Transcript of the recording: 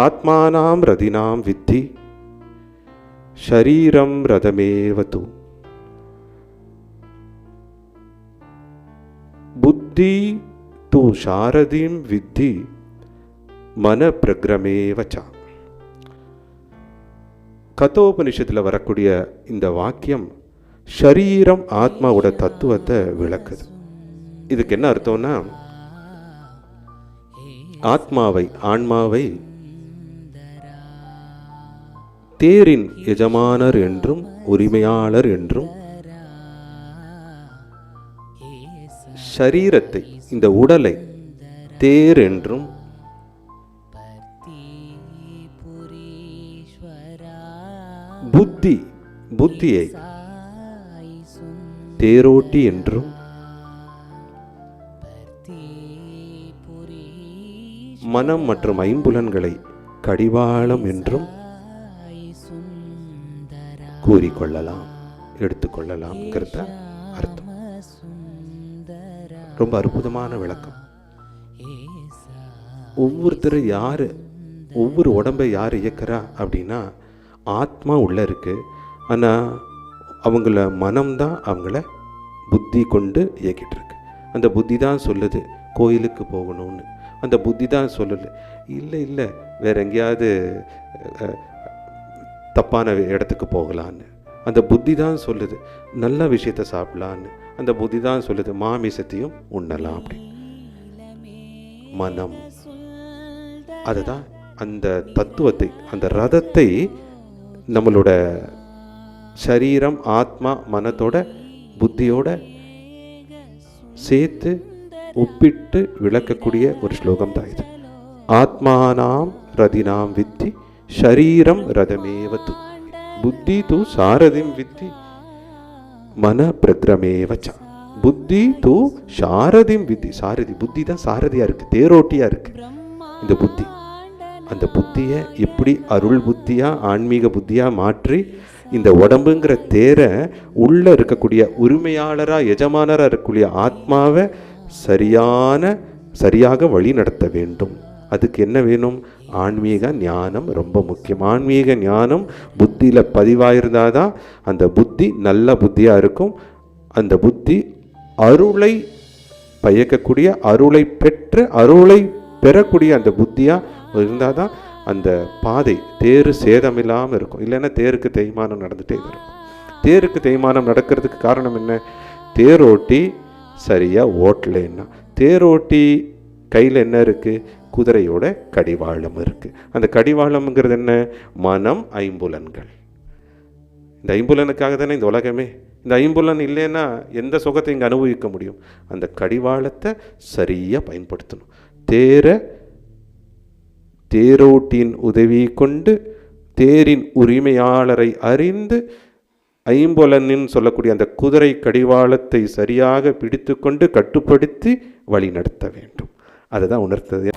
ஆத்மானாம் ரதினாம் வித்தி ஷரீரம் ரதமேவது புத்தி து சாரதிம் வித்தி மன பிரக்ரமேவச்சா. கதோபனிஷத்தில் வரக்கூடிய இந்த வாக்கியம் ஷரீரம் ஆத்மாவோட தத்துவத்தை விளக்குது. இதுக்கு என்ன அர்த்தம்னா, ஆத்மாவை ஆன்மாவை தேரின் எஜமானர் என்றும் உரிமையாளர் என்றும், ஷரீரத்தை இந்த உடலை தேர் என்றும், புத்தியை தேரோட்டி என்றும், மனம் மற்றும் ஐம்புலன்களை கடிவாளம் என்றும் கூறிக்கொள்ளலாம், எடுத்துக்கொள்ளலாம்ங்கிறத அர்த்தம். ரொம்ப அற்புதமான விளக்கம். ஒவ்வொருத்தரும் யாரு, ஒவ்வொரு உடம்பை யார் இயக்கிறா அப்படின்னா ஆத்மா உள்ள இருக்கு. ஆனால் அவங்கள மனம்தான் அவங்கள புத்தி கொண்டு இயக்கிட்டு இருக்கு. அந்த புத்தி தான் சொல்லுது கோயிலுக்கு போகணும்னு, அந்த புத்தி தான் சொல்லலை இல்லை வேற எங்கேயாவது தப்பான இடத்துக்கு போகலான்னு. அந்த புத்தி தான் சொல்லுது நல்ல விஷயத்தை சாப்பிடலான்னு. அந்த புத்தி தான் சொல்லுது மாமிசத்தையும் உண்ணலாம் அப்படி. மனம் அதுதான் அந்த தத்துவத்தை, அந்த ரதத்தை நம்மளோட சரீரம் ஆத்மா மனத்தோட புத்தியோட சேர்த்து ஒப்பிட்டு விளக்கக்கூடிய ஒரு ஸ்லோகம் தான் இது. ஆத்மானாம் ரதினாம் வித்தி ஷரீரம் ரதமேவது புத்தி து சாரதிம் வித்தி மன பிரக்ரமேவச்சா. புத்தி து சாரதிம் வித்தி. சாரதி புத்தி தான் சாரதியா இருக்கு, தேரோட்டியா இருக்கு இந்த புத்தி. அந்த புத்தியை எப்படி அருள் புத்தியா ஆன்மீக புத்தியா மாற்றி இந்த உடம்புங்கிற தேரை உள்ள இருக்கக்கூடிய உரிமையாளரா எஜமானரா இருக்கக்கூடிய ஆத்மாவை சரியாக வழி நடத்த வேண்டும். அதுக்கு என்ன வேணும்? ஆன்மீக ஞானம் ரொம்ப முக்கியம். ஆன்மீக ஞானம் புத்தியில் பதிவாயிருந்தாதான் அந்த புத்தி நல்ல புத்தியாக இருக்கும். அந்த புத்தி அருளை பயக்கக்கூடிய, அருளை பெற்று அருளை பெறக்கூடிய அந்த புத்தியாக இருந்தால் தான் அந்த பாதை தேர் சேதமில்லாமல் இருக்கும். இல்லைன்னா தேருக்கு தேய்மானம் நடந்துகிட்டே இருக்கும். தேருக்கு தேய்மானம் நடக்கிறதுக்கு காரணம் என்ன? தேரோட்டி சரியாக ஓட்டலைன்னா. தேரோட்டி கையில் என்ன இருக்குது? குதிரையோட கடிவாளம் இருக்குது. அந்த கடிவாளம்ங்கிறது என்ன? மனம், ஐம்புலன்கள். இந்த ஐம்புலனுக்காக தானே இந்த உலகமே. இந்த ஐம்புலன் இல்லைன்னா எந்த சுகத்தை இங்கே அனுபவிக்க முடியும்? அந்த கடிவாளத்தை சரியாக பயன்படுத்தணும். தேரோட்டியின் உதவி கொண்டு தேரின் உரிமையாளரை அறிந்து ஐம்புலனின் சொல்லக்கூடிய அந்த குதிரை கடிவாளத்தை சரியாக பிடித்து கொண்டு கட்டுப்படுத்தி வழி நடத்த வேண்டும். அதை தான் உணர்த்தது.